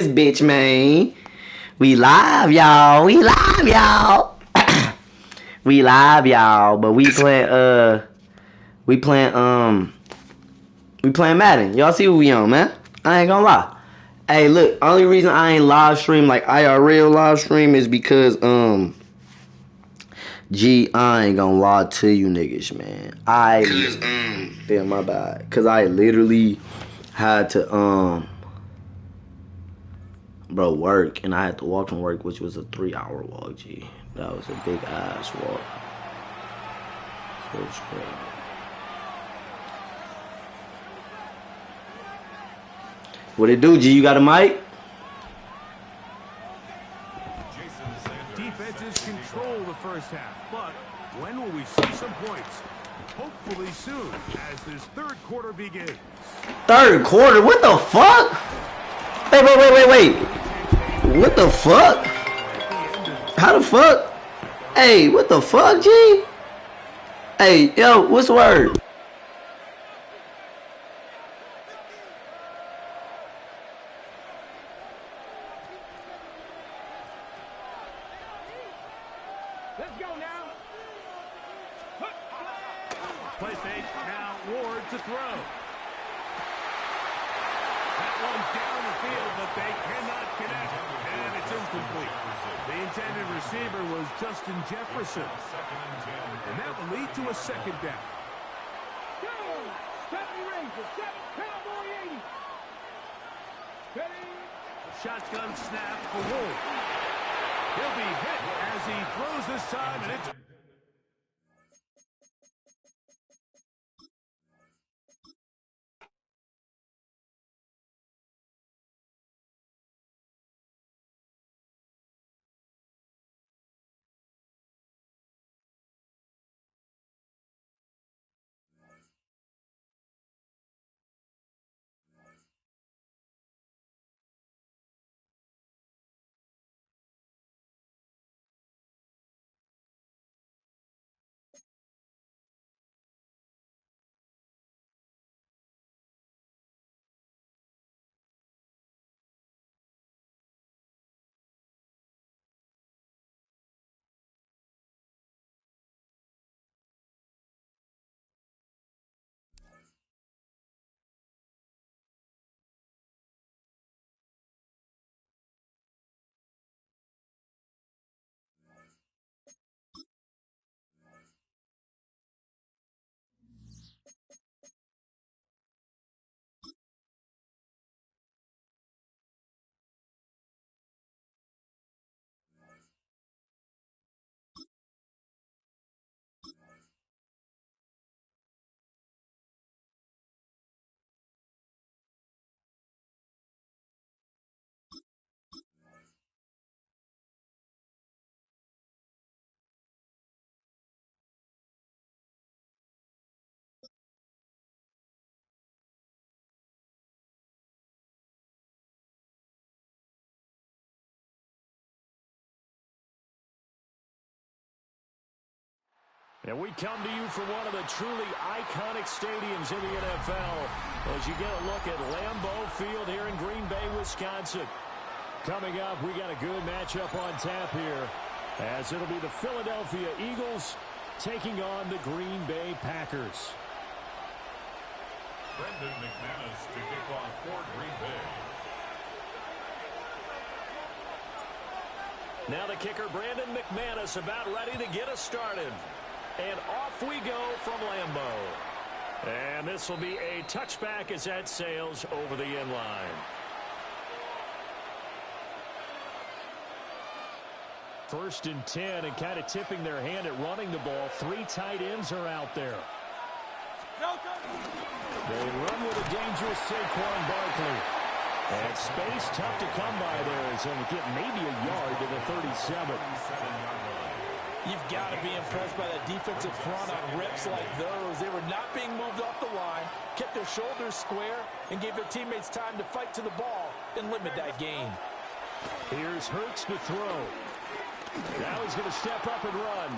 Bitch, man. We live, y'all. We live, y'all. We live, y'all. But we playing Madden. Y'all see what we on, man. I ain't gonna lie. Hey, look. Only reason I ain't live stream like IRL live stream is because I ain't gonna lie to you niggas, man. Yeah, my bad. Cause I literally had to work, and I had to walk from work, which was a 3-hour walk. G, that was a big ass walk. So it's crazy. What it do, G? You got a mic? Defenses control the first half, but when will we see some points? Hopefully soon, as this third quarter begins. Third quarter? What the fuck? Wait. What the fuck? How the fuck? Hey, what the fuck, G? Hey, yo, what's the word? Let's go now. Play fake. Now Ward to throw. That one down the field, but they cannot connect. And it's incomplete. The intended receiver was Justin Jefferson. And that will lead to a second down. Shotgun snap for Ward. He'll be hit as he throws this time, and it's... And we come to you from one of the truly iconic stadiums in the NFL as you get a look at Lambeau Field here in Green Bay, Wisconsin. Coming up, we got a good matchup on tap here as it'll be the Philadelphia Eagles taking on the Green Bay Packers. Brendan McManus to kick off for Green Bay. Now the kicker, Brandon McManus, about ready to get us started. And off we go from Lambeau. And this will be a touchback as that sails over the end line. First and 10, and kind of tipping their hand at running the ball. 3 tight ends are out there. They run with a dangerous Saquon Barkley. And space tough to come by there as they'll get maybe a yard to the 37. You've got to be impressed by that defensive front on reps like those. They were not being moved off the line, kept their shoulders square, and gave their teammates time to fight to the ball and limit that gain. Here's Hurts to throw. Now he's going to step up and run.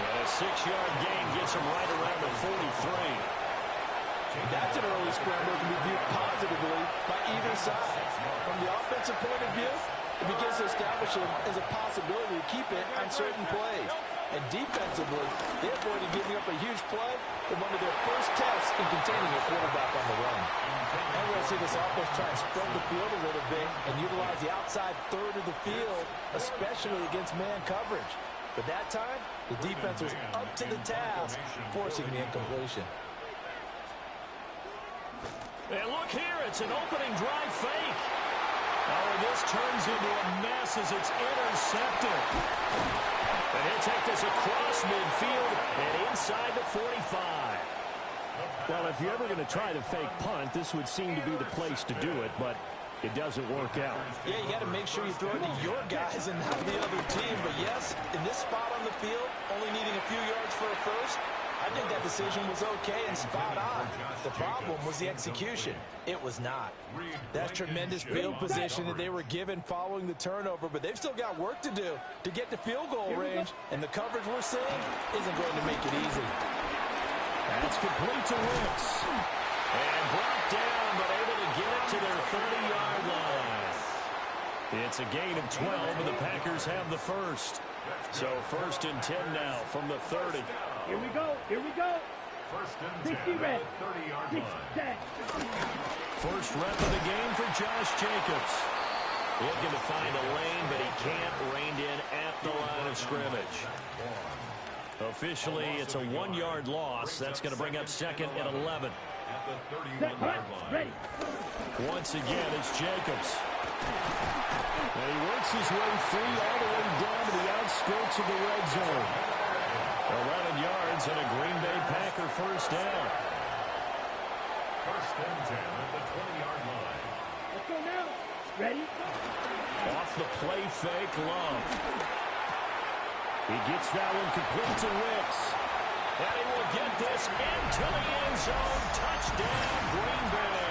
And a 6-yard gain gets him right around the 43. That's an early scramble that can be viewed positively by either side. From the offensive point of view, it begins to establish it as a possibility to keep it on certain plays. And defensively, they avoided giving up a huge play in one of their first tests in containing a quarterback on the run. And we'll see this offense try and spread the field a little bit and utilize the outside third of the field, especially against man coverage. But that time, the defense was up to the task, forcing the incompletion. And look here, it's an opening drive fake. Oh, this turns into a mess as it's intercepted. And he'll take this across midfield and inside the 45. Well, if you're ever going to try the fake punt, this would seem to be the place to do it, but it doesn't work out. Yeah, you got to make sure you throw it to your guys and not the other team. But yes, in this spot on the field, only needing a few yards for a first, I think that decision was okay and spot on. The problem was the execution. It was not. That's tremendous field position that they were given following the turnover, but they've still got work to do to get to field goal range, and the coverage we're seeing isn't going to make it easy. That's complete to Wicks. And brought down, but able to get it to their 30-yard line. It's a gain of 12, and the Packers have the first. So 1st and 10 now from the 30. Here we go. Here we go. 1st and 10 at the 30-yard line. First rep of the game for Josh Jacobs. Looking to find a lane, but he can't. Reined in at the line of scrimmage. Officially, it's a 1-yard loss. That's going to bring up 2nd and 11. At the 31-yard line. Ready. Once again, it's Jacobs. And he works his way free all the way down to the outskirts of the red zone. 11 yards and a Green Bay Packer first down. 1st and 10 at the 20-yard line. Let's go now. Ready. Off the play fake, Love. He gets that one complete to Wicks. And he will get this into the end zone. Touchdown, Green Bay.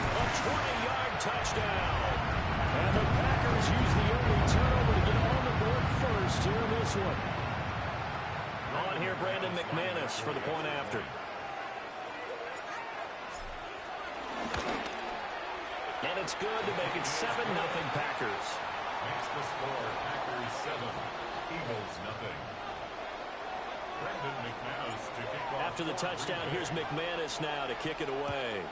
A 20-yard touchdown. And the Packers use the early turnover to get on the board first here in this one. On here, Brandon McManus for the point after. And it's good to make it 7-0 Packers. Makes the score Packers 7, Eagles nothing. Brandon McManus to kick off. After the touchdown, here's McManus now to kick it away.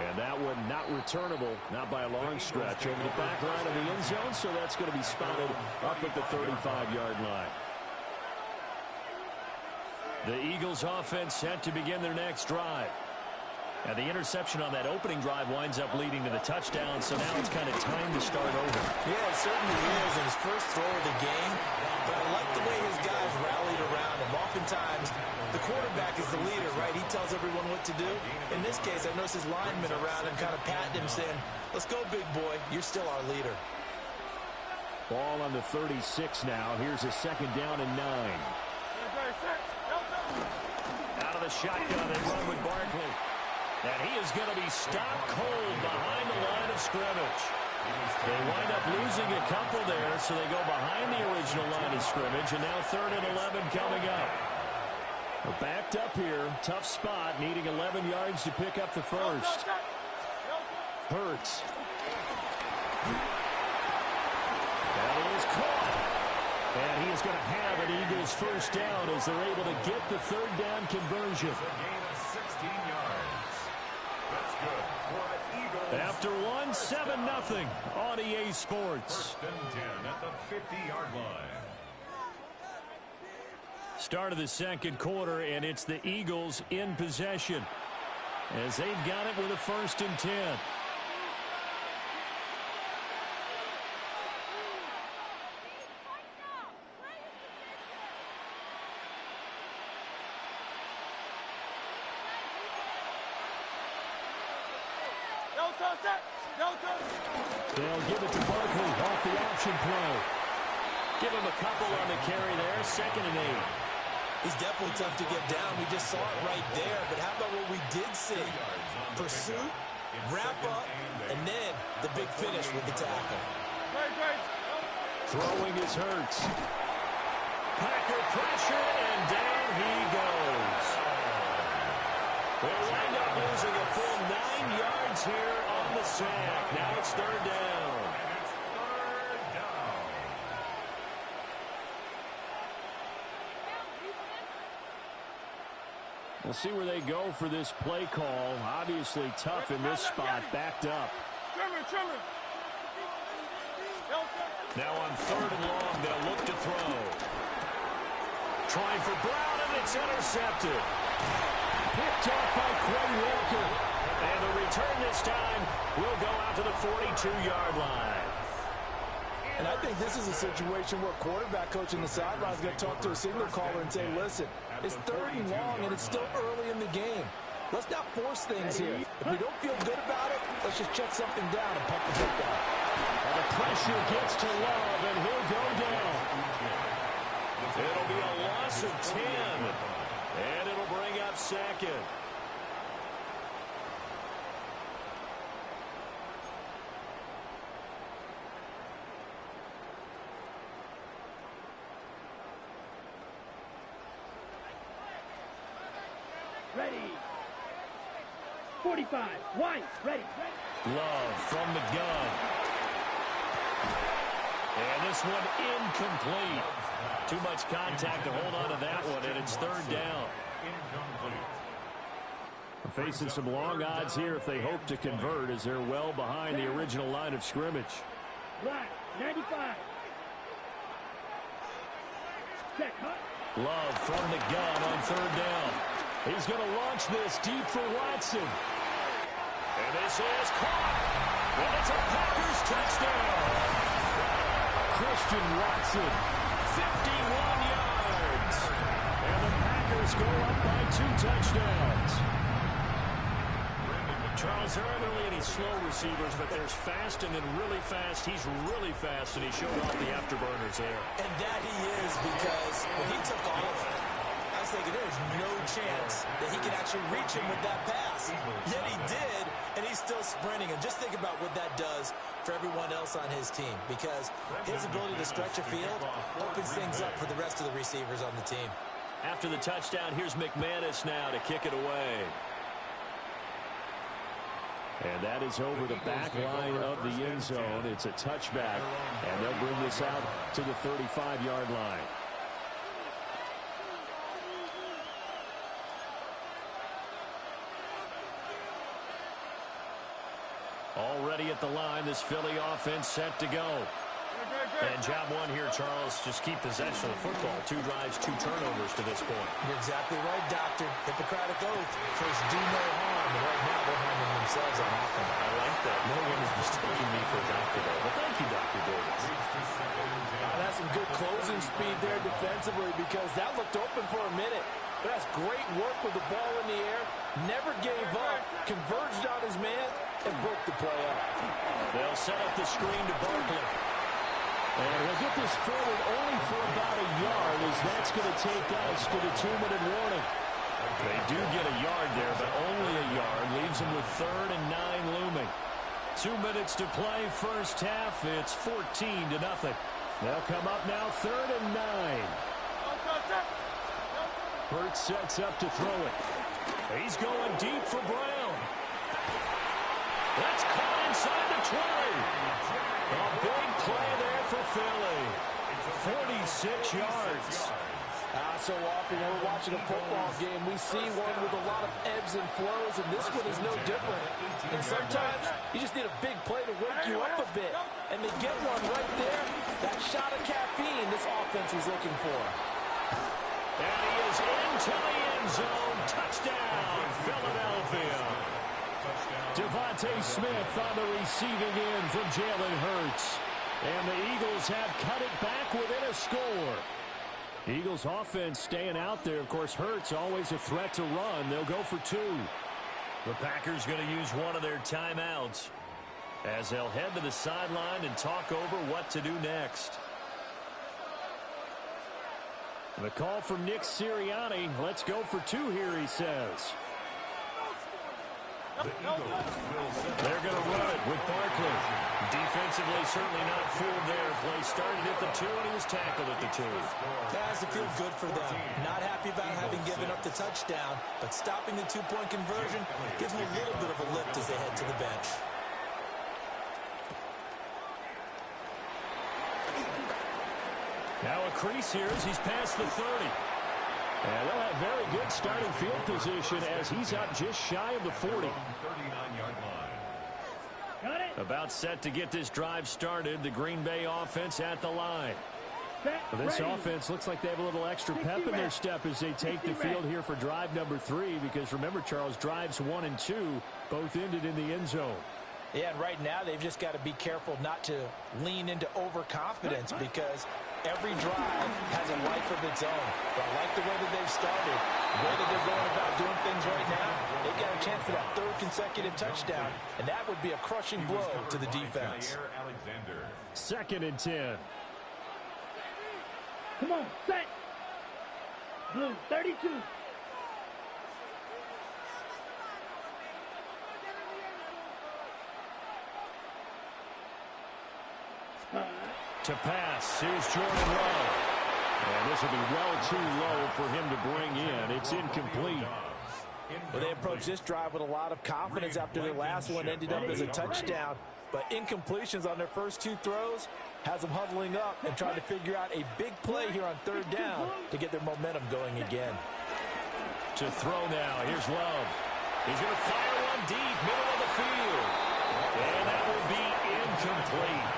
And that one not returnable, not by a long stretch, over the back line of the end zone, so that's going to be spotted up at the 35-yard line. The Eagles offense set to begin their next drive. And the interception on that opening drive winds up leading to the touchdown, so now it's kind of time to start over. Yeah, it certainly is in his first throw of the game. But I like the way his guys rallied around him. Oftentimes, the quarterback is the leader, right? He tells everyone what to do. In this case, I noticed his linemen around him kind of patting him, saying, let's go, big boy. You're still our leader. Ball on the 36 now. Here's a 2nd down and 9. Out of the shotgun and run with Barkley. And he is going to be stopped cold behind the line of scrimmage. They wind up losing a couple there, so they go behind the original line of scrimmage, and now 3rd and 11 coming up. They're backed up here. Tough spot, needing 11 yards to pick up the first. Hurts. That is caught. And he is going to have an Eagles first down as they're able to get the 3rd down conversion. A gain of 16 yards. That's good for an Eagles. After one, 7-0 on EA Sports. 1st and 10 at the 50-yard line. Start of the 2nd quarter, and it's the Eagles in possession as they've got it with a 1st and 10. They'll give it to Barkley off the option play. Give him a couple on the carry there. 2nd and 8. He's definitely tough to get down. We just saw it right there. But how about what we did see? Pursuit, wrap up, and then the big finish with the tackle. Throwing is Hurts. Packer pressure, and down he goes. They'll wind up losing a full 9 yards here on the sack. Now it's third down. We'll see where they go for this play call. Obviously tough in this spot, backed up. Now on third and long, they'll look to throw. Trying for Brown, and it's intercepted. Picked off by Quay Walker. And the return this time will go out to the 42-yard line. And I think this is a situation where quarterback coach on the sideline is going to talk to a signal caller and say, listen, it's third and long and it's still early in the game. Let's not force things here. If we don't feel good about it, let's just check something down and pump the football. And the pressure gets to Love, and he'll go down. It'll be a loss of 10, and it'll bring up second. Ready. 45. White. Ready. Love from the gun. And this one incomplete. Too much contact to hold on to that one, and it's third down. Facing some long odds here if they hope to convert, as they're well behind the original line of scrimmage. Black. 95. Check. Love from the gun on third down. He's going to launch this deep for Watson. And this is caught. And it's a Packers touchdown. Christian Watson, 51 yards. And the Packers go up by 2 touchdowns. Charles, there aren't really any slow receivers, but there's fast and then really fast. He's really fast, and he showed off the afterburners there. And that he is, because when he took off, I was thinking there was no chance that he could actually reach him with that pass. Yet he did, and he's still sprinting. And just think about what that does for everyone else on his team, because his ability to stretch a field opens things up for the rest of the receivers on the team. After the touchdown, here's McManus now to kick it away. And that is over the back line of the end zone. It's a touchback, and they'll bring this out to the 35-yard line. Already at the line, this Philly offense set to go. And job one here, Charles, just keep possession of the football. 2 drives, 2 turnovers to this point. You're exactly right, Doctor. Hippocratic oath. First, do no harm. And right now, they're harming themselves on offense. I like that. No one is mistaking me for a doctor, though. But thank you, Dr. Davis. That's some good closing speed there defensively, because that looked open for a minute. But that's great work with the ball in the air. Never gave up. Converged on his man and broke the play up. They'll set up the screen to Barkley. And we'll get this forward only for about a yard, as that's going to take us to the 2-minute warning. They do get a yard there, but only a yard. Leaves them with 3rd and 9 looming. 2 minutes to play first half. It's 14-0. They'll come up now 3rd and 9. Hurts sets up to throw it. He's going deep for Brown. That's caught inside the 20. A big play there for Philly. 46 yards. So often when we're watching a football game, we see one with a lot of ebbs and flows, and this one is no different. And sometimes you just need a big play to wake you up a bit. And they get one right there. That shot of caffeine this offense was looking for. And he is into the end zone. Touchdown, Philadelphia. Devontae Smith on the receiving end from Jalen Hurts. And the Eagles have cut it back within a score. Eagles offense staying out there. Of course, Hurts always a threat to run. They'll go for 2. The Packers going to use one of their timeouts as they'll head to the sideline and talk over what to do next. The call from Nick Sirianni. Let's go for 2 here, he says. They're going to run it with Barkley. Defensively, certainly not fooled there. Play started at the 2, and he was tackled at the 2. That has to feel good for them. Not happy about having given up the touchdown, but stopping the 2-point conversion gives them a little bit of a lift as they head to the bench. Now a crease here as he's past the 30. And they'll have very good starting field position as he's out just shy of the 40. 39-yard line. Got it. About set to get this drive started. The Green Bay offense at the line. Set. Well, this Ready. offense looks like they have a little extra pep in their step as they take the field here for drive number 3. Because remember, Charles, drives 1 and 2 both ended in the end zone. Yeah, and right now they've just got to be careful not to lean into overconfidence because every drive has a life of its own. But I like the way that they've started, the way that they're going about doing things right now. They got a chance for that 3rd consecutive touchdown, and that would be a crushing blow to the defense. Alexander. 2nd and 10. Come on, set. Blue, 32. To pass, here's Jordan Love. And this will be well too low for him to bring in. It's incomplete. Well, they approached this drive with a lot of confidence after their last one ended up as a touchdown. But incompletions on their first 2 throws has them huddling up and trying to figure out a big play here on 3rd down to get their momentum going again. To throw now, here's Love. He's going to fire one deep, middle of the field. And that will be incomplete.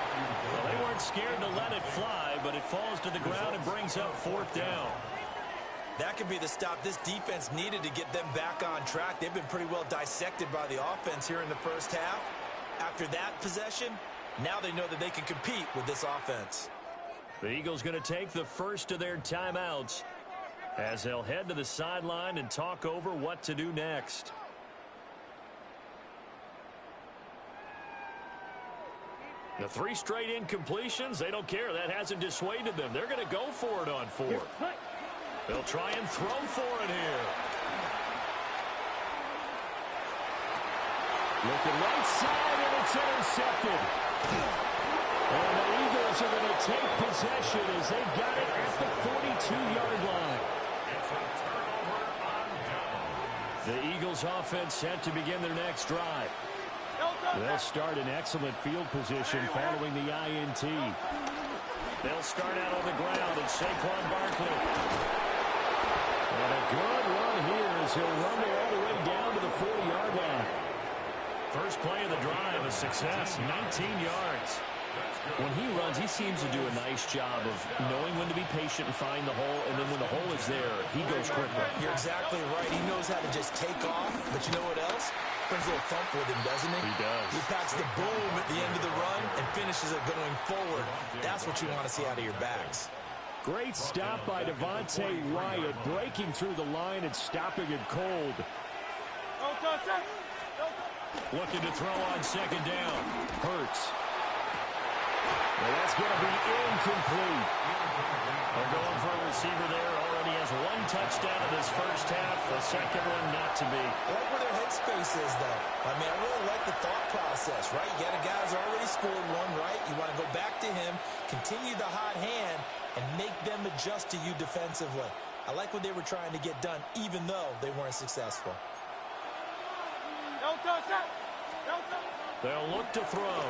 Well, they weren't scared to let it fly, but it falls to the ground and brings up 4th down. That could be the stop this defense needed to get them back on track. They've been pretty well dissected by the offense here in the first half. After that possession, now they know that they can compete with this offense. The Eagles going to take the first of their timeouts as they'll head to the sideline and talk over what to do next. The 3 straight incompletions, they don't care. That hasn't dissuaded them. They're going to go for it on 4th. They'll try and throw for it here. Looking right side, and it's intercepted. And the Eagles are going to take possession as they've got it at the 42-yard line. It's a turnover on down. The Eagles offense set to begin their next drive. They'll start in excellent field position following the INT. They'll start out on the ground and Saquon Barkley. And a good run here as he'll rumble all the way down to the 40-yard line. First play of the drive, a success, 19 yards. When he runs, he seems to do a nice job of knowing when to be patient and find the hole, and then when the hole is there, he goes quicker. You're exactly right. He knows how to just take off, but you know what else? Brings a little thump with him, doesn't he? He does. He packs the boom at the end of the run and finishes it going forward. That's what you want to see out of your backs. Great stop by Devontae Wyatt, breaking through the line and stopping it cold. Looking to throw on 2nd down. Hurts. Well, that's going to be incomplete. They're going for a receiver there. Already has 1 touchdown in this first half. The 2nd one not to be. I like where their headspace is, though. I mean, I really like the thought process, right? You got a guy who's already scored 1, right? You want to go back to him, continue the hot hand, and make them adjust to you defensively. I like what they were trying to get done, even though they weren't successful. They'll look to throw.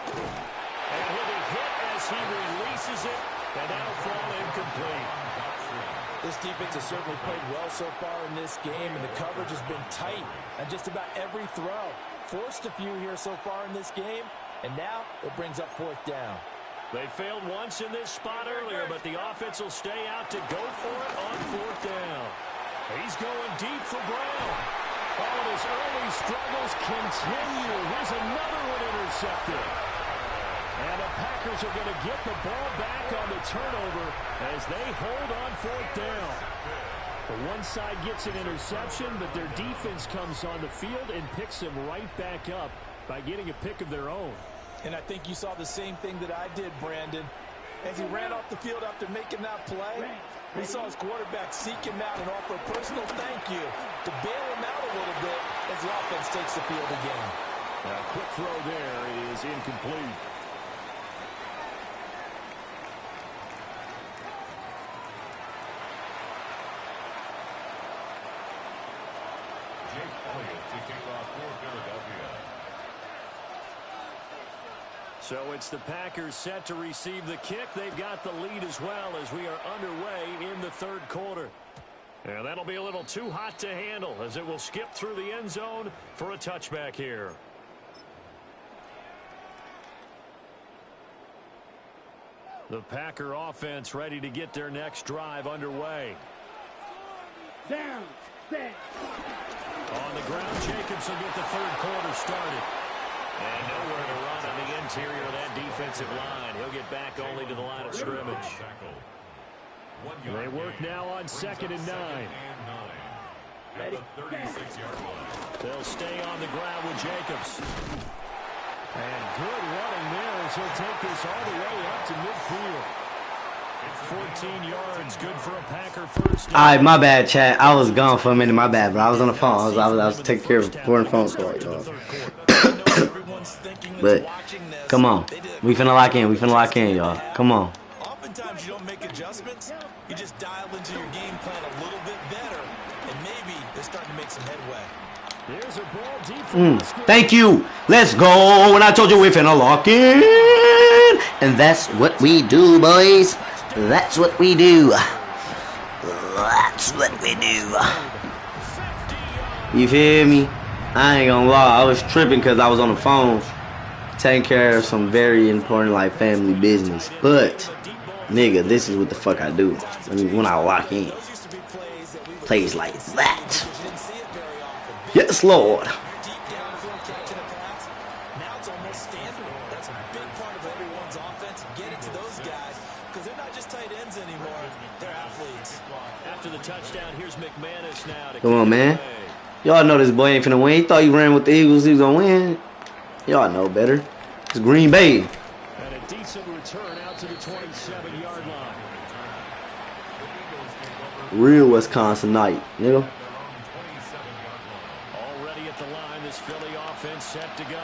And he'll be hit as he releases it, and that'll fall incomplete. This defense has certainly played well so far in this game, and the coverage has been tight on just about every throw. Forced a few here so far in this game, and now it brings up 4th down. They failed once in this spot earlier, but the offense will stay out to go for it on 4th down. He's going deep for Brown. Oh, and his early struggles continue. Here's another one intercepted. And the Packers are going to get the ball back on the turnover as they hold on 4th down. The one side gets an interception, but their defense comes on the field and picks them right back up by getting a pick of their own. And I think you saw the same thing that I did, Brandon. As he ran off the field after making that play, He saw his quarterback seek him out and offer a personal thank you to bail him out a little bit as the offense takes the field again. A quick throw there is incomplete. Jake Elliott to kick off for Philadelphia. So it's the Packers set to receive the kick. They've got the lead as well as we are underway in the third quarter. And that'll be a little too hot to handle as it will skip through the end zone for a touchback here. The Packer offense ready to get their next drive underway. Down, set. On the ground, Jacobs will get the third quarter started. And nowhere to run on the interior of that defensive line. He'll get back only to the line of scrimmage. They work now on 2nd and 9. At the 36-yard line. They'll stay on the ground with Jacobs. And good running there as he'll take this all the way up to midfield. 14 yards, good for a Packer first down. Alright, my bad, chat. I was gone for a minute, my bad, bro. I was on the phone. I was taking care of important phone calls, y'all. But, come on. We finna lock in, y'all. Come on. Oftentimes you don't make adjustments. You just dial into your game plan a little bit better, and maybe they're starting to make some headway. There's a ball deep. Thank you. Let's go. When I told you we finna lock in. And that's what we do, boys. That's what we do. That's what we do. You feel me? I ain't gonna lie. I was tripping because I was on the phone taking care of some very important, like, family business. But, nigga, this is what the fuck I do. I mean, when I lock in. Plays like that. Yes, Lord. Deep downfield catching a pass. Now it's almost standard. That's a big part of everyone's offense. Get it to those guys because they're not just tight ends anymore. They're athletes. After the touchdown, here's McManus now. Come on, man. Y'all know this boy ain't finna win. He thought he ran with the Eagles. He was gonna win. Y'all know better. It's Green Bay. And a decent return out to the 27-yard line. Real Wisconsinite, nigga. Already at the line, this Philly offense set to go.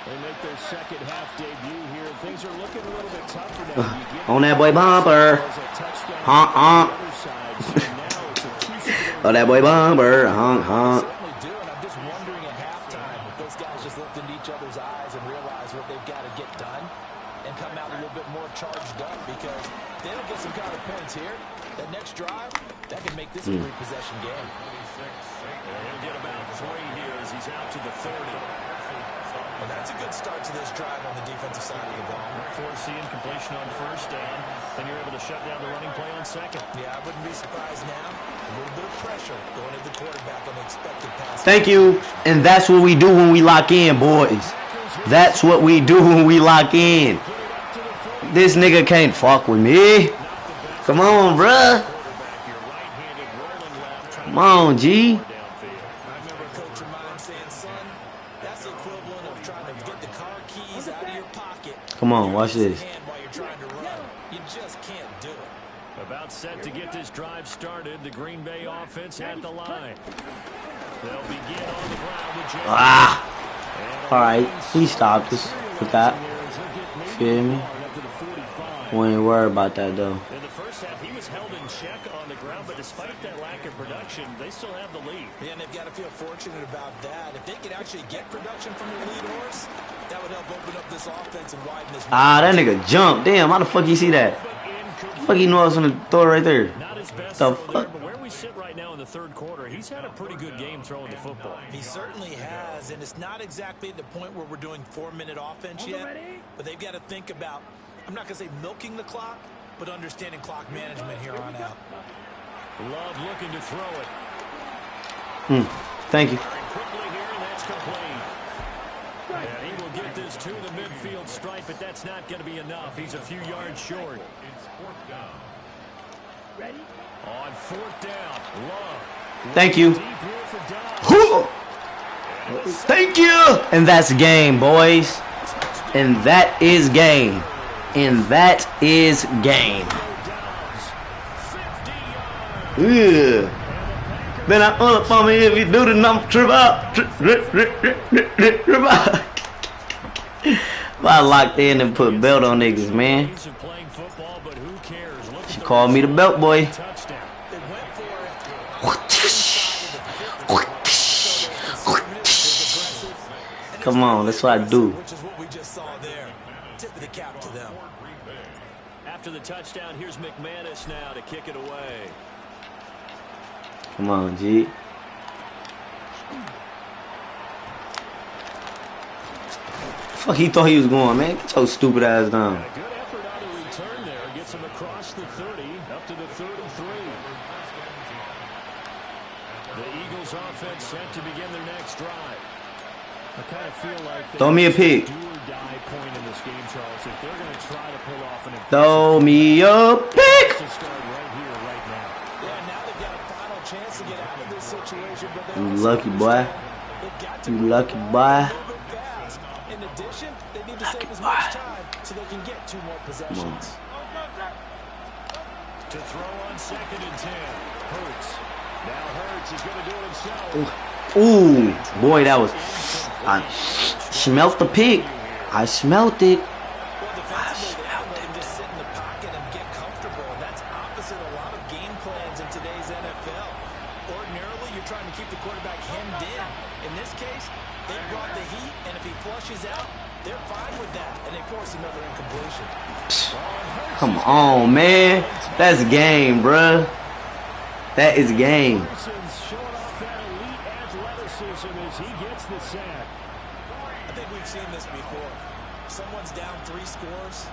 They make their second half debut here. Things are looking a little bit tougher now. On that boy bumper. Oh, that boy bumper. Honk, honk. Certainly do, and I'm just wondering at halftime if those guys just looked into each other's eyes and realize what they've got to get done and come out a little bit more charged up because they don't get some kind of points here. That next drive, that can make this a three-possession game. He'll get about 3 here as he's out to the 30. And that's a good start to this drive on the defensive side of the ball. Force the incompletion on first down, then you're able to shut down the running play on second. Yeah, I wouldn't be surprised now. A little bit of pressure going at the quarterback on the expected pass. Thank you. And that's what we do when we lock in, boys. That's what we do when we lock in. This nigga can't fuck with me. Come on, bruh. Come on, G. I remember a coach of mine saying, son, that's the equivalent of trying to get the car keys out of your pocket. Come on, watch this. While you're trying to run. You just can't do it. About set to get this drive started, the Green Bay offense at the line. They'll begin on the ground with Jacobs. All right, he stopped us with that. Feel me? We ain't worried about that though. In the first half, he was held in check on the ground, but despite that lack of production, they still have the lead. Yeah, and they've got to feel fortunate about that. If they could actually get production from their lead horse, that would help open up this offense and widen this. That nigga jumped. Damn, how the fuck you see that? Fuck, he knew I was gonna throw it right there. Not his best The throw there, but where we sit right now in the third quarter, he's had a pretty good game throwing the football. He certainly has, and it's not exactly at the point where we're doing 4-minute offense yet, but they've got to think about, I'm not going to say milking the clock, but understanding clock management here on out. Love looking to throw it. Thank you. Quickly here, and that's complete. And he will get this to the midfield stripe, but that's not going to be enough. He's a few yards short. It's 4th down. Ready? On 4th down, Love. Thank you. Deep here for Dobbs. Thank you. And that's game, boys. And that is game. And that is game. Yeah. Then I up on me if you do the number trip out. Trip out. I locked in and put belt on niggas, man. She called me the belt boy. Come on, that's what I do. Which is what we just saw there. Tip of the cap to them. After the touchdown, here's McManus now to kick it away. Come on, G. Fuck, he thought he was going, man. Get your stupid ass down. A good effort on the return there. Gets him across the 30, up to the 33. The Eagles offense set to begin their next drive. I kind of feel like throw me a pick. Do or die point in this game, Charles. If they're going to try to pull off an throw me a pick. To start right here, right now. Yeah, now they've got a final chance to get out of this situation. But you lucky boy. You lucky boy. In addition, they need to save as much time so they can get 2 more possessions. To throw on 2nd and 10. Hurts. Now Hurts is going to do it himself. Ooh, boy, that was. I smelt the pick. I smelt it. Well, defensively, they let him just sit in the pocket and get comfortable. That's opposite a lot of game plans in today's NFL. Ordinarily, you're trying to keep the quarterback hemmed in. In this case, they brought the heat, and if he flushes out, they're fine with that, and they force another incompletion. Come on, man. That's game, bruh. That is game. Showing off that elite athleticism as he gets the sack. I think we've seen this before. Someone's down 3 scores.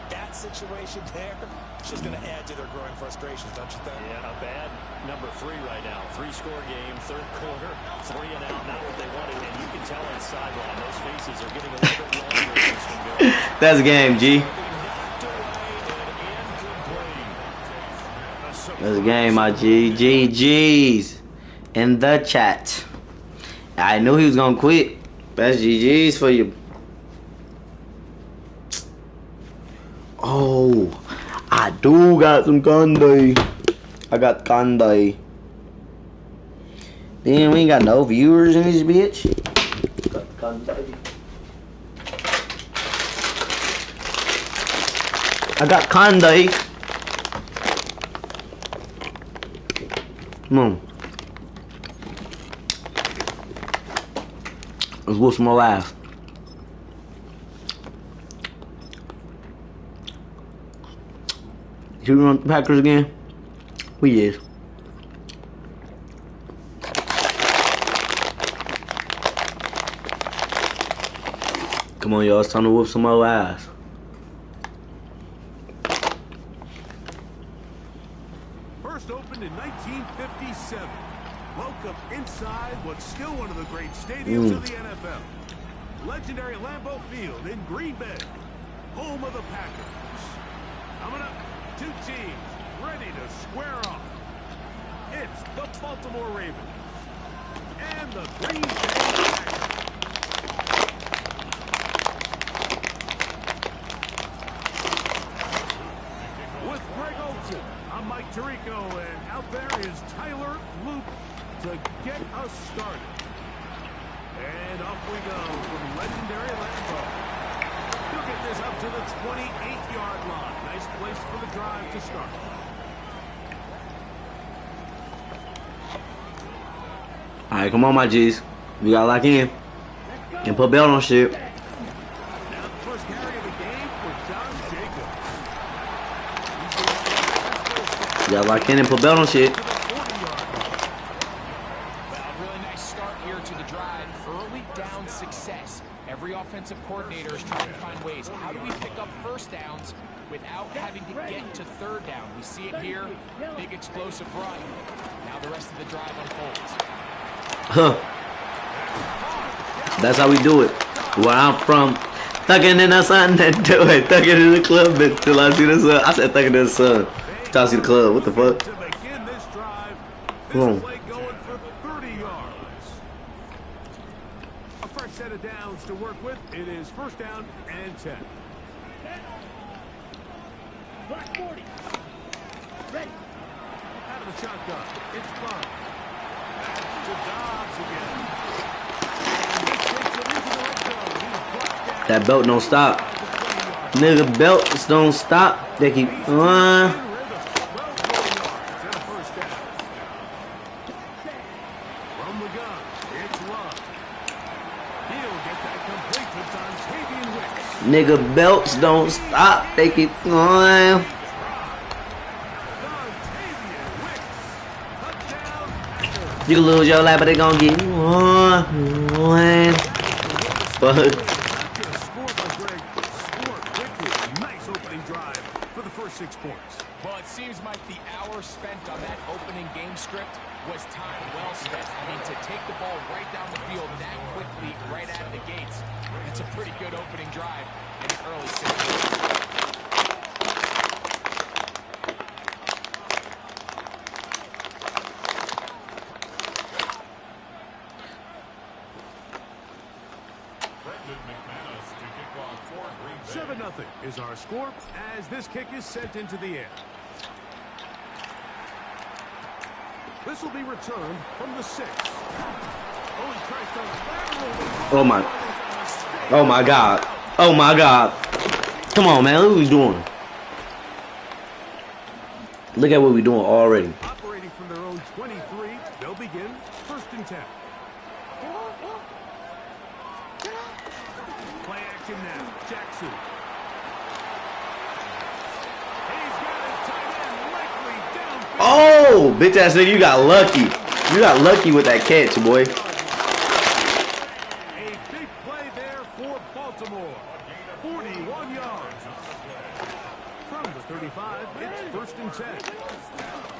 That situation there is just going to add to their growing frustrations, don't you think? Yeah, a bad number 3 right now. 3-score game, 3rd quarter, 3 and out, not what they wanted. And you can tell on the sideline, those faces are getting a little bit longer as this one goes. That's game, G. That's a game, my G. GG's in the chat. I knew he was gonna quit. That's GG's for you. Oh, I do got some candy. I got candy. Then we ain't got no viewers in this bitch. Got candy. I got candy. Come on. Let's whoop some more ass. Should we run the Packers again? We is. Come on, y'all. It's time to whoop some more ass. First opened in 1957. Welcome inside what's still one of the great stadiums of the NFL. Legendary Lambeau Field in Green Bay, home of the Packers. Coming up, 2 teams ready to square off. It's the Baltimore Ravens and the Green Bay Packers. With Greg Olsen, I'm Mike Tirico, and out there is Tyler Luke to get us started. And off we go from legendary Lambeau. He'll get this up to the 28-yard line. Nice place for the drive to start. All right, come on, my G's. We gotta lock in and put belt on shit. Now the first carry of the game for John Jacobs. You gotta lock in and put belt on shit. Well, really nice start here to the drive. Early down success. Every offensive coordinator is trying to find ways. How do we pick up first downs without having to get to 3rd down? We see it here. Big explosive run. Now the rest of the drive unfolds. Huh. That's how we do it. Where I'm from. Thugging in the sun, then do it. Thugging in the club until I see the sun. I said thugging in the sun. Till I see the club. What the fuck? To begin this drive, Come on. this play going for 30 yards. A fresh set of downs to work with. It is 1st down and 10. Black 40. Ready. out of the shotgun. It's Bond. That's to Dobbs again. And this takes it into the red zone. He's blocked down. That belt don't stop. Nigga, belts don't stop. They keep In rhythm. 12 yards and a first down. From the gun, it's Love. He'll get that complete to Dontavian Wicks. nigga belts don't stop. They keep going. You can lose your life, but they gonna get one. Fuck. Nice opening drive for the first 6 points. Well, it seems like the hour spent on that opening game script was time well spent. I mean, to take the ball right down the field that quickly, right out of the gates, it's a pretty good opening drive in the early 6 minutes. Brendan McManus to kick off for Green Bay. 7-0 is our score as this kick is sent into the air. This will be returned from the 6. Oh, he tries to lateral. Oh my. Oh my God. Oh my God. Come on, man. Look what we doing. Look at what we doing already. Operating from their own 23, they'll begin 1st and 10. Play action now. Jackson. He's got his tight end likely downfield. Oh, bitch ass nigga, you got lucky. You got lucky with that catch, boy. A big play there for Baltimore. 41 yards. From the 35, it's 1st and 10.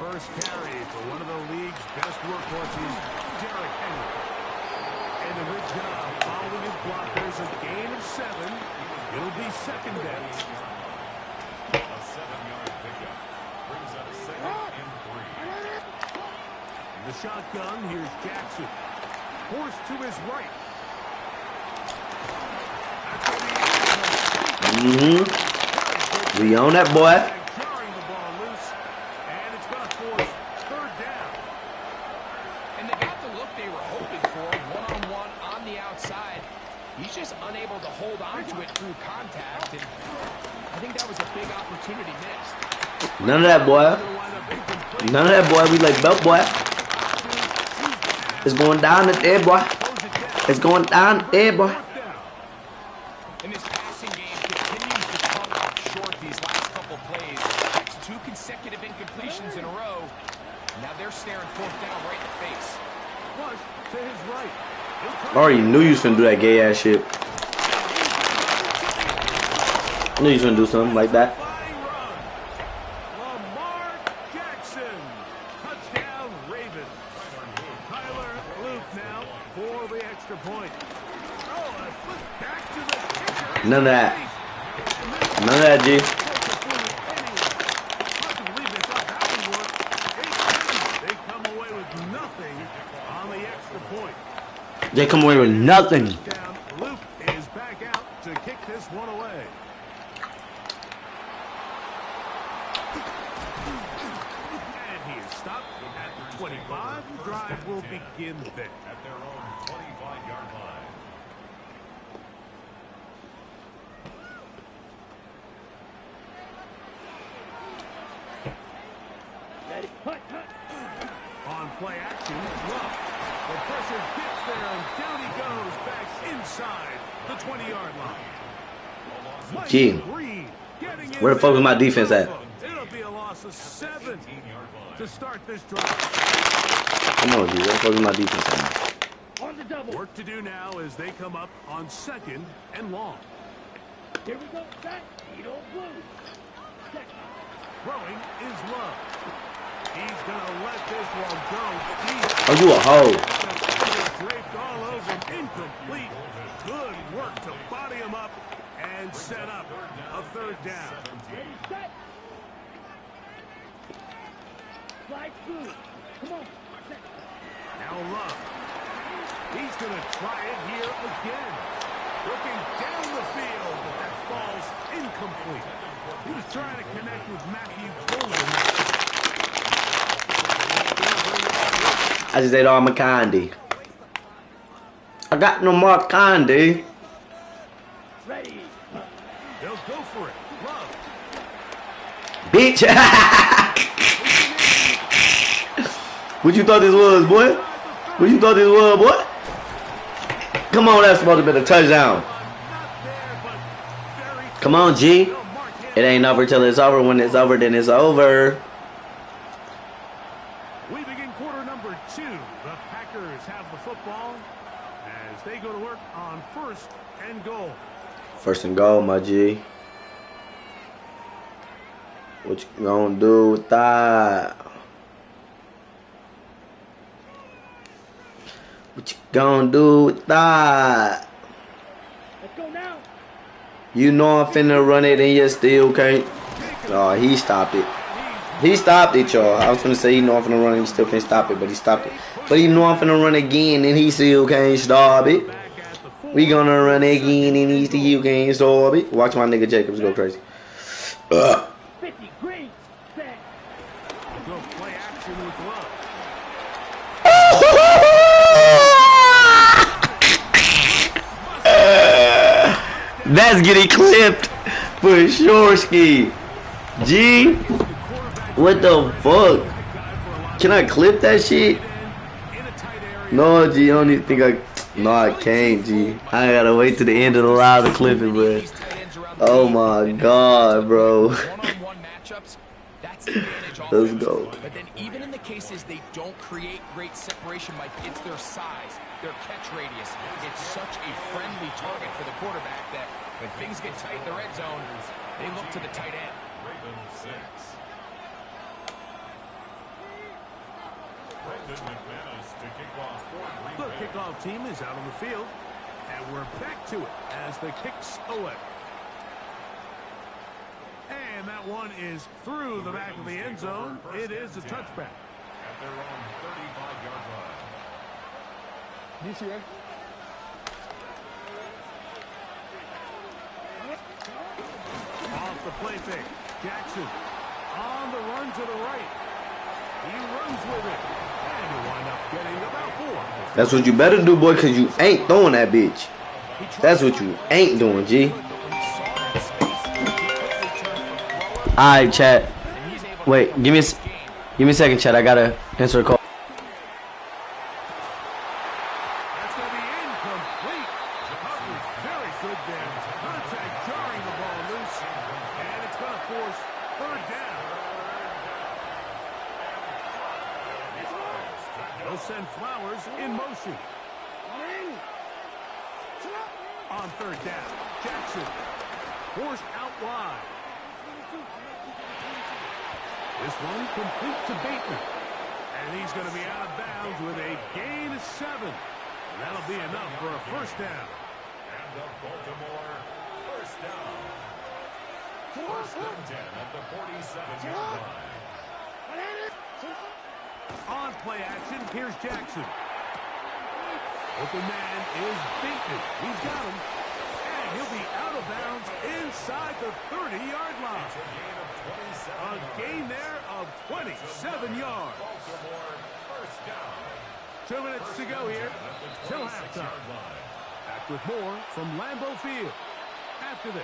First carry for one of the league's best workhorses, Derrick Henry. And a good job following his blockers, a gain of 7. It'll be 2nd down. A 7-yard pickup brings up 2nd and 3. In the shotgun, here's Jackson. Forced to his right. We on that boy. Jarring the ball loose, and it's going to force 3rd down. And they got the look they were hoping for, one-on-one on the outside. He's just unable to hold on to it through contact, and I think that was a big opportunity missed. None of that, boy. None of that, boy. We like belt, boy. It's going down the there, boy. It's going down there, boy. And this passing game continues to come up short these last couple plays. That's 2 consecutive incompletions in a row. Now they're staring 4th down right in the face. Flush to his right. I already knew you was finna do that gay ass shit. I knew you was finna do something like that. Lamar Jackson. Touchdown, Ravens. Tyler Luke now for the extra point. Oh, a flip back to the kicker. None of that. None of that, G. They come away with nothing on the extra point. They come away with nothing. Down. Luke is back out to kick this one away. And he is stopped at the 25. The drive will begin there. At their own 25-yard line. Ready? Hut, hut. On play action, Love. The pressure gets there, and down he goes back inside the 20-yard line. Gee. Green getting in Where the fuck was my defense at? It'll be a loss of 7 to start this drive. Come on, G. Where the fuck is my defense at? On the double. Work to do now as they come up on 2nd and long. Here we go. Back. Edo blue. Check. Throwing is Love. He's going to let this one go. Oh, you a hoe. Draped all over him. Incomplete. Good work to body him up and set up a 3rd down. Ready, set. Slide through. Come on. Set. Now Love. He's going to try it here again. Looking down the field, but that falls incomplete. He was trying to connect with Matthew Golden. It's gonna bring up I just ate all my candy. I got no more candy. Ready. They'll go for it. Love. Bitch. What you thought this was, boy? What you thought this was, boy? Come on, that's supposed to be a touchdown. Not there, but very Come on, G. They'll mark him. It ain't over till it's over. When it's over, then it's over. We begin quarter number 2. The Packers have the football as they go to work on 1st and goal. First and goal, my G. What you gonna do with that? What you gonna do with that? Let's go now. You know I'm finna run it and you still can't. Oh, he stopped it. He stopped it, y'all. I was finna say he know I'm finna run it, he still can't stop it, but he stopped it. But he know I'm finna run again and he still can't stop it. We gonna run again and he still can't stop it. Watch my nigga Jacobs go crazy. 50 green. Set. Go play action with Love. That's getting clipped for sure, Ski. G, what the fuck? Can I clip that shit? No, G, I don't even think I. No, I can't, G. I gotta wait to the end of the live to clip it, bro. Oh my god, bro. One-on-one matchups, that's the advantage Let's offense. go. But then even in the cases they don't create great separation, Mike, it's their size, their catch radius. It's such a friendly target for the quarterback that when things get tight in the red zone, they look to the tight end. Ravens 6. Brandon McManus to kick off for Green The Bay. kickoff team is out on the field, and we're back to it as the kicks away. And that one is through the back of the end zone. It is a touchback. At their own 35-yard line. Off the play fake. Jackson on the run to the right. He runs with it. And he'll wind up getting about 4. That's what you better do, boy, because you ain't throwing that bitch. That's what you ain't doing, G. Alright, chat. Wait, give me a second, chat. I gotta answer a call. That's going to be incomplete. Coverage very good there. Contact jarring the ball loose. And it's going to force 3rd down. They'll send Flowers in motion. On 3rd down, Jackson forced out wide. This one complete to Bateman. And he's going to be out of bounds with a gain of 7. And that'll be enough for a 1st down. And the Baltimore 1st down. 1st and 10 at the 47-yard line. On play action, here's Jackson. Open man is Bateman. He's got him. And he'll be out of bounds inside the 30-yard line. A gain there of 27 yards. Baltimore 1st down. 2 minutes to go here till halftime. Back with more from Lambeau Field after this.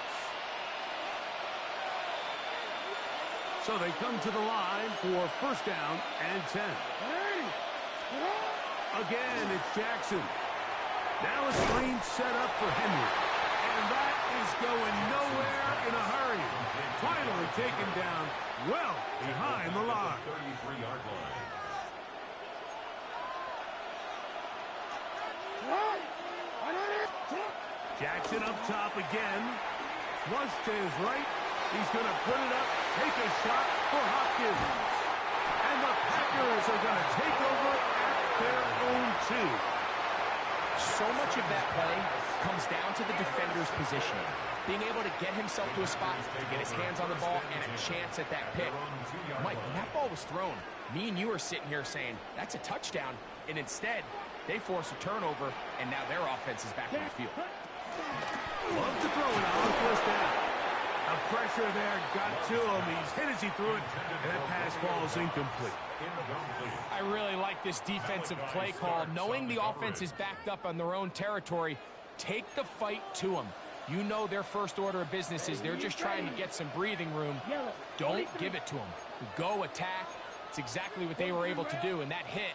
So they come to the line for 1st down and 10. Again, it's Jackson. Now a screen set up for Henry. And that is going nowhere in a hurry. Finally taken down well behind the line. 33-yard line. Jackson up top again. Flush to his right. He's going to put it up, take a shot for Hopkins. And the Packers are going to take over at their own 2. So much of that play comes down to the defender's positioning. Being able to get himself to a spot, to get his hands on the ball, and a chance at that pick. Mike, when that ball was thrown, me and you are sitting here saying, that's a touchdown. And instead, they force a turnover, and now their offense is back on the field. Love to throw it on 1st down. The pressure there got to him. He's hit as he threw it, and that pass ball is incomplete. I really like this defensive play call. Knowing the offense is backed up on their own territory, take the fight to them. You know their first order of business is they're just trying to get some breathing room. Don't give it to them. Go attack. It's exactly what they were able to do, and that hit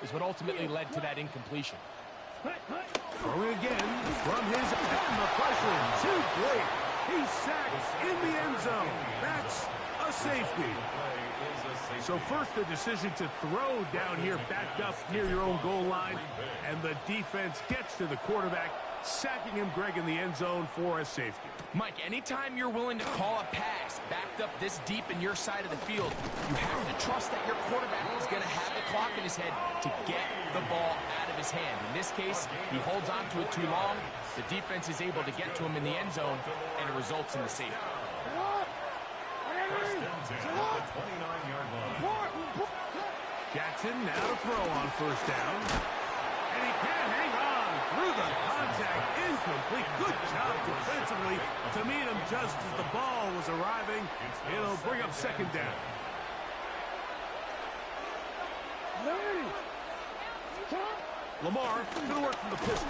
is what ultimately led to that incompletion. Throwing again from his and the pressure. Too great. He's sacked in the end zone. That's a safety. So first the decision to throw down here backed up near your own goal line, and the defense gets to the quarterback, sacking him, Greg, in the end zone for a safety. Mike, anytime you're willing to call a pass backed up this deep in your side of the field, you have to trust that your quarterback is going to have the clock in his head to get the ball out of his hand. In this case, he holds on to it too long. The defense is able to get to him in the end zone, and it results in the safety. Jackson now to throw on first down. And he can't hang on through the contact. Incomplete. Good job defensively to meet him just as the ball was arriving. It'll bring up second down. Lamar going to work from the pistol.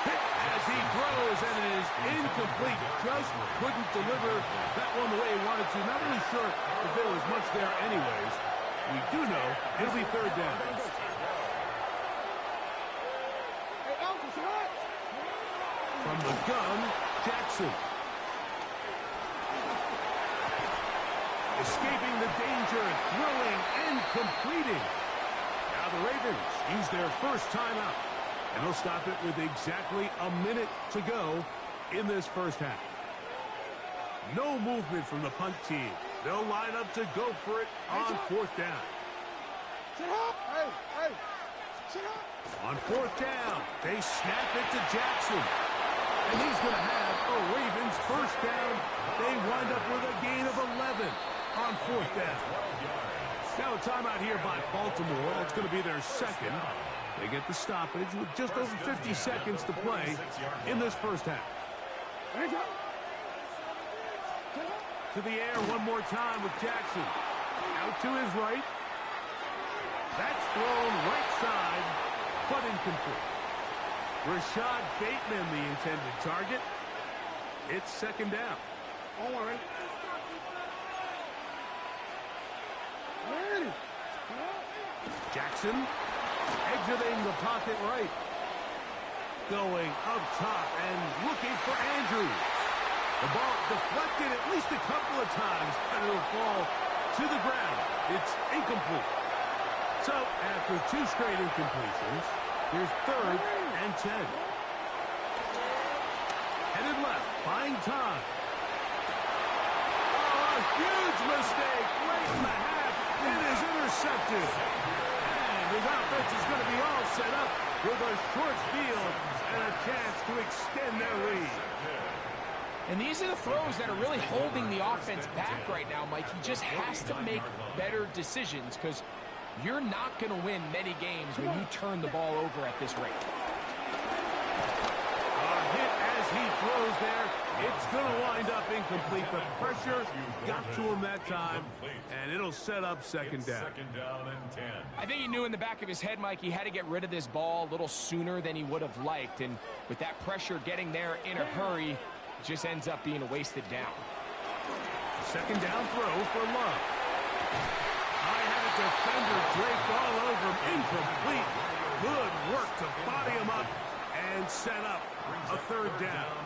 Hit as he throws, and it is incomplete. Just couldn't deliver that one the way he wanted to. Not really sure if there was much there anyways. We do know it'll be third down. From the gun, Jackson. Escaping the danger, throwing and completing. Now the Ravens use their first timeout, and they'll stop it with exactly a minute to go in this first half. No movement from the punt team. They'll line up to go for it on fourth down. On fourth down, they snap it to Jackson. And he's going to have a Ravens first down. They wind up with a gain of 11 on fourth down. Now a timeout here by Baltimore. That's going to be their second. They get the stoppage with just over 50 seconds to play in this first half. To the air one more time with Jackson. Out to his right. That's thrown right side, but incomplete. Rashad Bateman, the intended target. It's second down. Jackson exiting the pocket right. Going up top and looking for Andrews. The ball deflected at least a couple of times, and it'll fall to the ground. It's incomplete. So, after two straight incompletions, here's third and 10. Headed left, buying time. Oh, a huge mistake late in the half. It is intercepted. And his offense is going to be all set up with a short field and a chance to extend their lead. And these are the throws that are really holding the offense back right now, Mike. He just has to make better decisions because you're not going to win many games when you turn the ball over at this rate. A hit as he throws there. It's going to wind up incomplete. The pressure got to him that time, and it'll set up second down. Second down and 10. I think he knew in the back of his head, Mike, he had to get rid of this ball a little sooner than he would have liked. And with that pressure getting there in a hurry, it just ends up being a wasted down. Second down throw for Love. I had a defender draped all over him. Incomplete. Good work to body him up and set up a third down.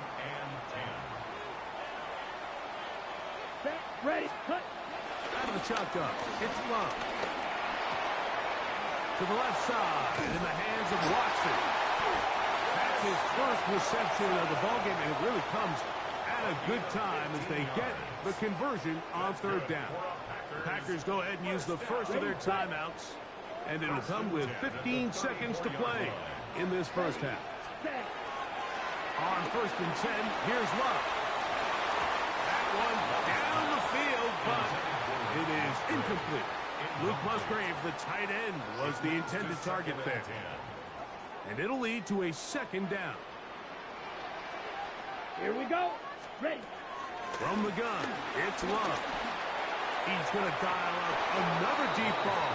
Ready, cut. Out of the shotgun, it's Love. To the left side, in the hands of Watson. That's his first reception of the ballgame, and it really comes at a good time as they get the conversion on third down. The Packers go ahead and use the first of their timeouts, and it'll come with 15 seconds to play in this first half. On first and 10, here's Love. That one down the field, but it is incomplete. Luke Musgrave, the tight end, was the intended target there. And it'll lead to a second down. Here we go. Ready. From the gun, it's Love. He's going to dial up another deep ball.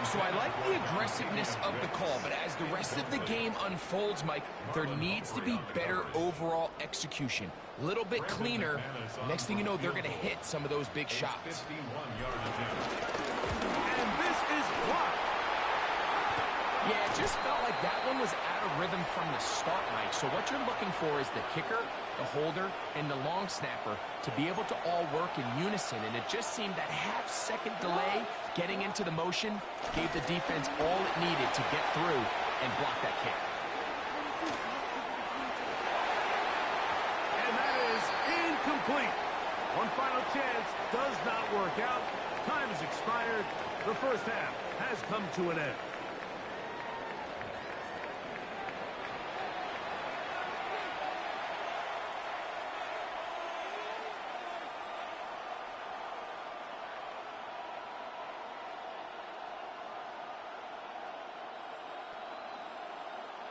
So I like the aggressiveness of the call, but as the rest of the game unfolds, Mike, there needs to be better overall execution. A little bit cleaner. Next thing you know, they're going to hit some of those big shots. And this is blocked. Yeah, it just felt like that one was out of rhythm from the start, Mike. So what you're looking for is the kicker, the holder, and the long snapper to be able to all work in unison. And it just seemed that half-second delay getting into the motion gave the defense all it needed to get through and block that kick. And that is incomplete. One final chance does not work out. Time has expired. The first half has come to an end.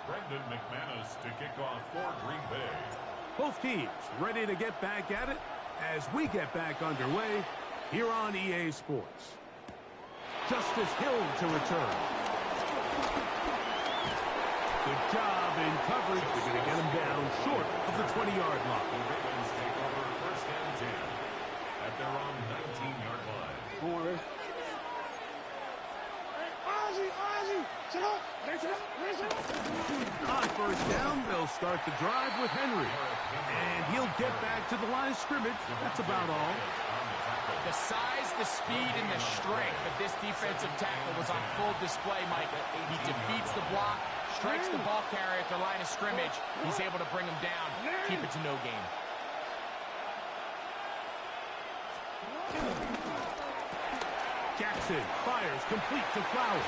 Brendan McManus to kick off for Green Bay. Both teams ready to get back at it as we get back underway here on EA Sports. Justice Hill to return. Good job in coverage. They're going to get him down short of the 20-yard line. The Ravens take over first and 10 at their own 19-yard line. On first down, they'll start the drive with Henry. And he'll get back to the line of scrimmage. That's about all. The size, the speed, and the strength of this defensive tackle was on full display, Mike. He defeats the block, strikes the ball carrier at the line of scrimmage. He's able to bring him down, keep it to no gain. Jackson fires complete to Flowers.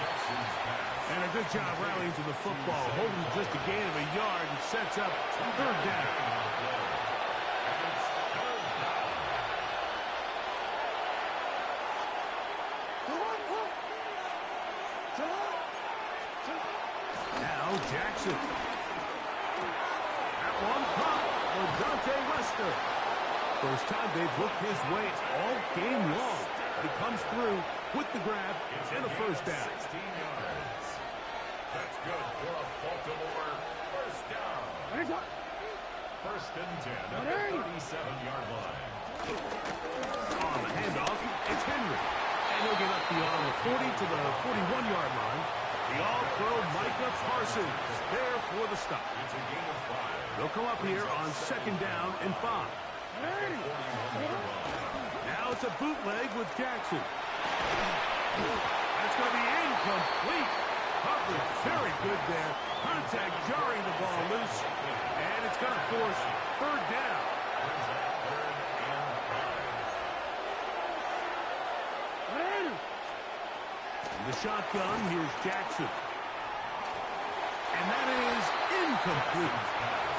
And a good job rallying to the football, holding just a gain of a yard and sets up third down. Now Jackson. That one caught for Dante Wester. First time they've looked his way all game long. He comes through with the grab and a first down. 16 yards. That's good for a Baltimore first down. First and 10 at the 37-yard line. On the handoff, it's Henry. And he'll get up beyond the 40 to the 41-yard line. The all-pro Micah Parsons is there for the stop. It's a gain of 5. They'll come up here on second down and 5. Now it's a bootleg with Jackson. That's going to be incomplete. Coverage very good there. Contact jarring the ball loose. And it's going to force third down. In the shotgun, here's Jackson. And that is incomplete.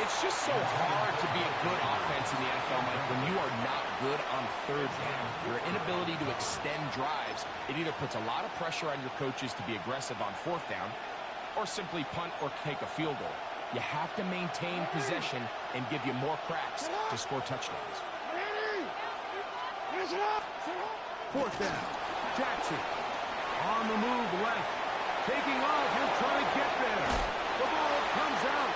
It's just so hard to be a good offense in the NFL, Mike, when you are not good on third down. Your inability to extend drives, it either puts a lot of pressure on your coaches to be aggressive on fourth down or simply punt or take a field goal. You have to maintain possession and give you more cracks to score touchdowns. Fourth down, Jackson. On the move left. Taking off, he'll try to get there. The ball comes out.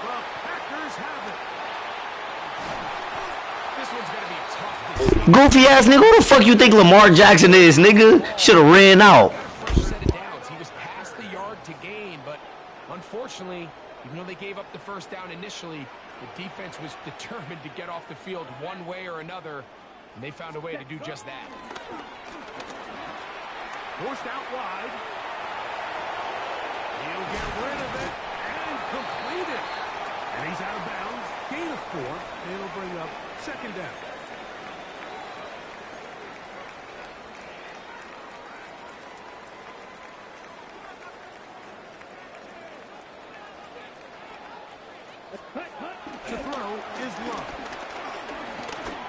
The Packers have it. This one's going to be tough to see. Goofy ass nigga, who the fuck you think Lamar Jackson is, nigga? Should have ran out. Fresh set of downs. He was past the yard to gain, but unfortunately, even though they gave up the first down initially, the defense was determined to get off the field one way or another, and they found a way to do just that. Forced out wide. He'll get rid of it and complete it. And he's out of bounds. Gain of 4. And it'll bring up second down. To throw is Love.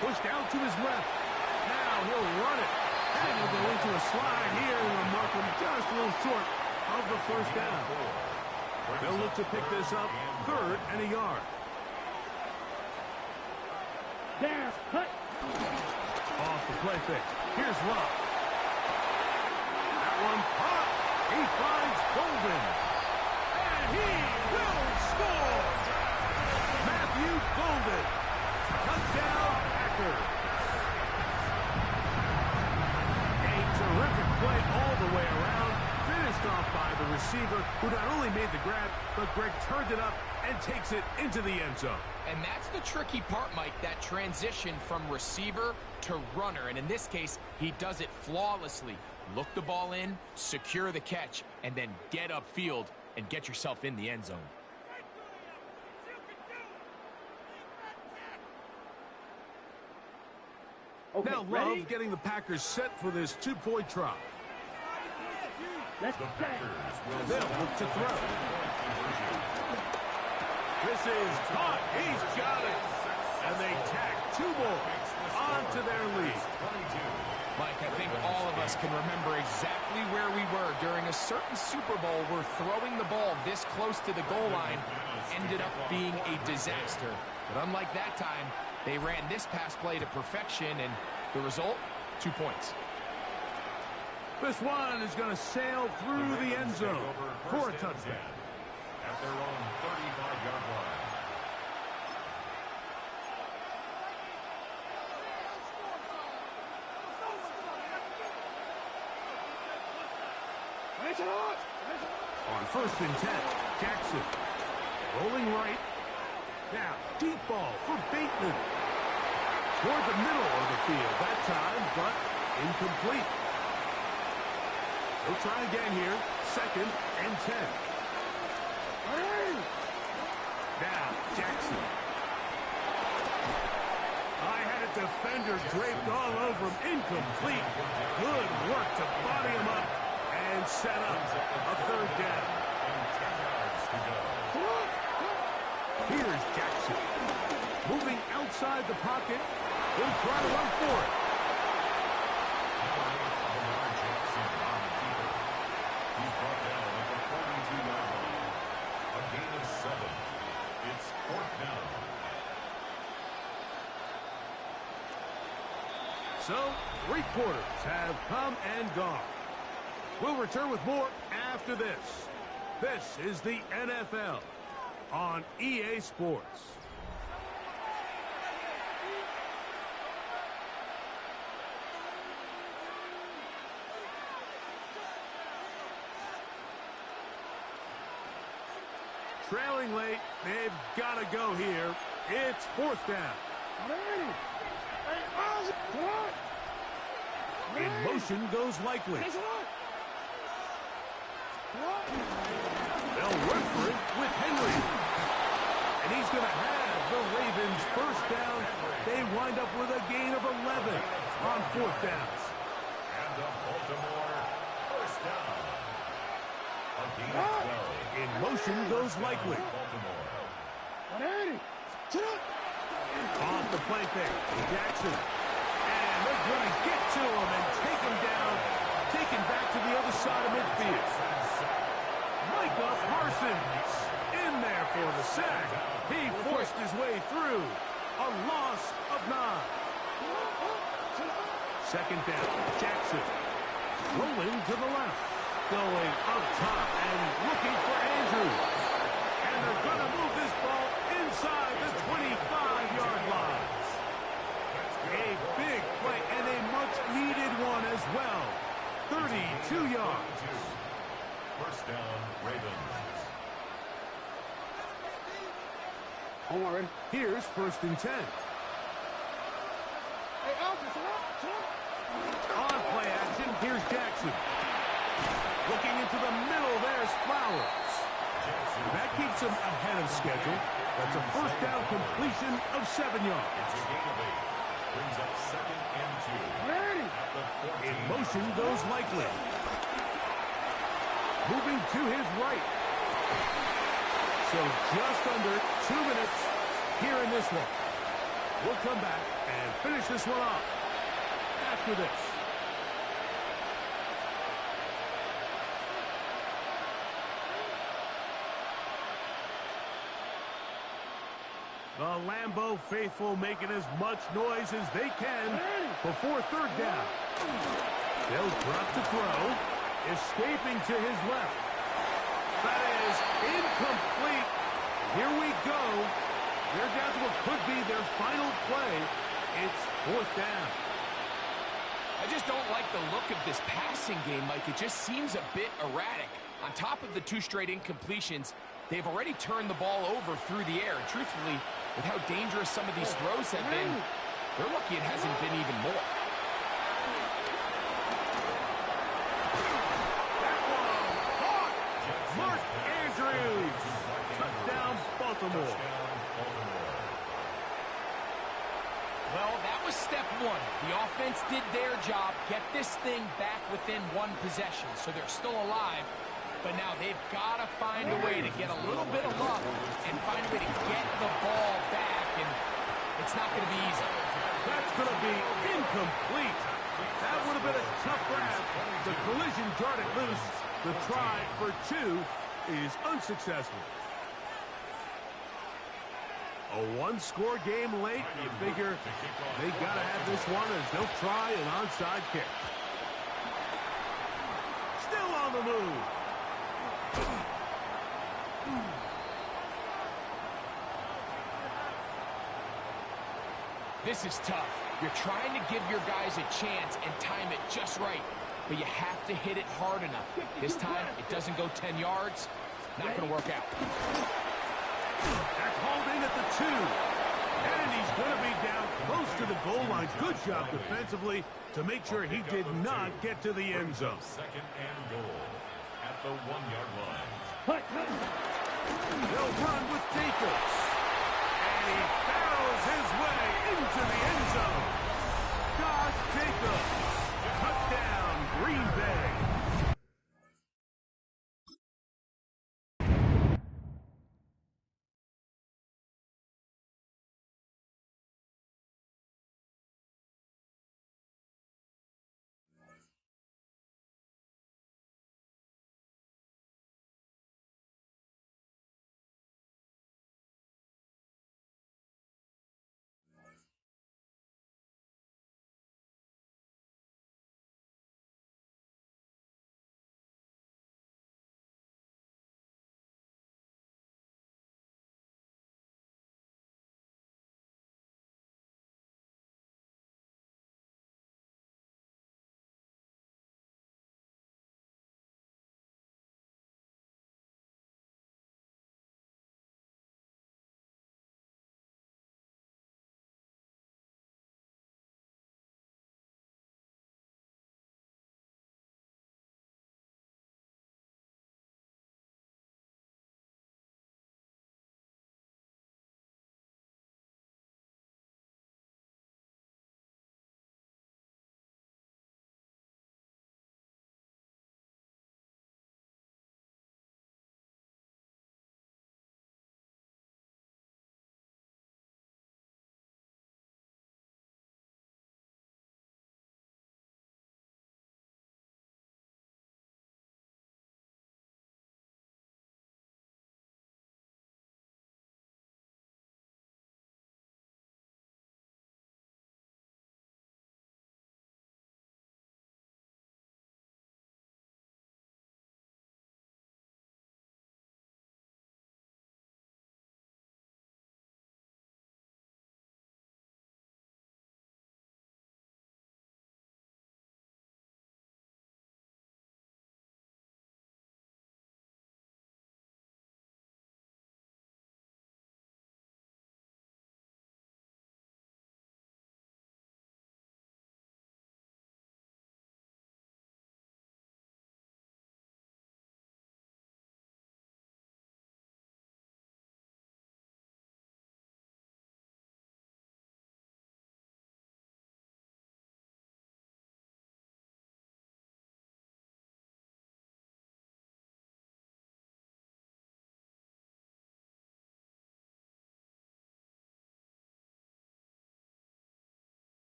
Pushed out to his left. Now he'll run it. And he'll go into a slide here and will mark him just a little short of the first down. They'll look to pick this up third and a yard. Down. Cut. Off the play fake. Here's Love. That one popped. He finds Golden. And he will score. Matthew Golden. Touchdown, Packers. A terrific play all the way around. Finished off by the receiver, who not only made the grab, but Greg turned it up and takes it into the end zone. And that's the tricky part, Mike, that transition from receiver to runner. And in this case, he does it flawlessly. Look the ball in, secure the catch, and then get upfield and get yourself in the end zone. Okay, Now ready? Love getting the Packers set for this two-point try. Let's The go. Packers will They'll look to throw. This is caught. He's got it. And they tack 2 more onto their lead. Mike, I think all of us can remember exactly where we were during a certain Super Bowl where throwing the ball this close to the goal line ended up being a disaster. But unlike that time, they ran this pass play to perfection, and the result, 2 points. This one is going to sail through the end zone for a touchdown. At their own 35-yard line. On 1st and 10, Jackson rolling right. Now, deep ball for Bateman. Toward the middle of the field that time, but incomplete. They'll try again here. 2nd and 10. Now, Jackson. I had a defender draped all over him. Incomplete. Good work to body him up and set up a 3rd down. Here's Jackson. Moving outside the pocket. He'll try to run for it. He's brought down at the 42-yard line. A gain of 7. It's 4th down. So, 3 quarters have come and gone. We'll return with more after this. This is the NFL on EA Sports. Trailing late, they've got to go here. It's 4th down. In motion goes Likely. They'll run for it with Henry. And he's going to have the Ravens 1st down. They wind up with a gain of 11 on 4th downs. And the Baltimore 1st down. A gain of 12. In motion goes Likely. Baltimore. Off the play fake. Jackson. And they're going to get to him and take him down. Taken back to the other side of midfield. Micah Parsons in there for the sack. He forced his way through. A loss of 9. 2nd down. Jackson. Rolling to the left. Going up top and looking for Andrews. And they're going to move this ball inside the 25-yard line. A big play and a much-needed one as well. 32 yards. 1st down, Ravens. Omar, ready? Here's 1st and 10. On play action, here's Jackson. Looking into the middle, there's Flowers. That keeps him ahead of schedule. That's a 1st down completion of 7 yards. It's a gain of 8. Brings up 2nd and 2. At the 14. In motion goes Likely. Moving to his right. So just under 2 minutes here in this one. We'll come back and finish this one off after this. The Lambeau faithful making as much noise as they can before third down. They'll drop to throw. Escaping to his left. That is incomplete. Here we go. They're down to what could be their final play. It's fourth down. I just don't like the look of this passing game, Mike. It just seems a bit erratic. On top of the 2 straight incompletions, they've already turned the ball over through the air. And truthfully, with how dangerous some of these throws have been, they're lucky it hasn't been even more. That one caught. Mark Andrews. Touchdown, Baltimore. Well, that was step 1. The offense did their job, get this thing back within 1 possession, so they're still alive. But now they've got to find a way to get a little bit of luck and find a way to get the ball back, and it's not going to be easy. That's going to be incomplete. That would have been a tough grab. The collision darted loose. The try for 2 is unsuccessful. A 1-score game late. You figure they got to have this one as they'll try an onside kick. Still on the move. This is tough. You're trying to give your guys a chance and time it just right, but you have to hit it hard enough. This time, it doesn't go 10 yards. Not going to work out. That's holding at the 2. And he's going to be down close to the goal line. Good job defensively to make sure he did not get to the end zone. Second and goal at the 1-yard line. They'll run with Jacobs. And he barrels his way into the end zone. Josh Jacobs. Touchdown, Green Bay.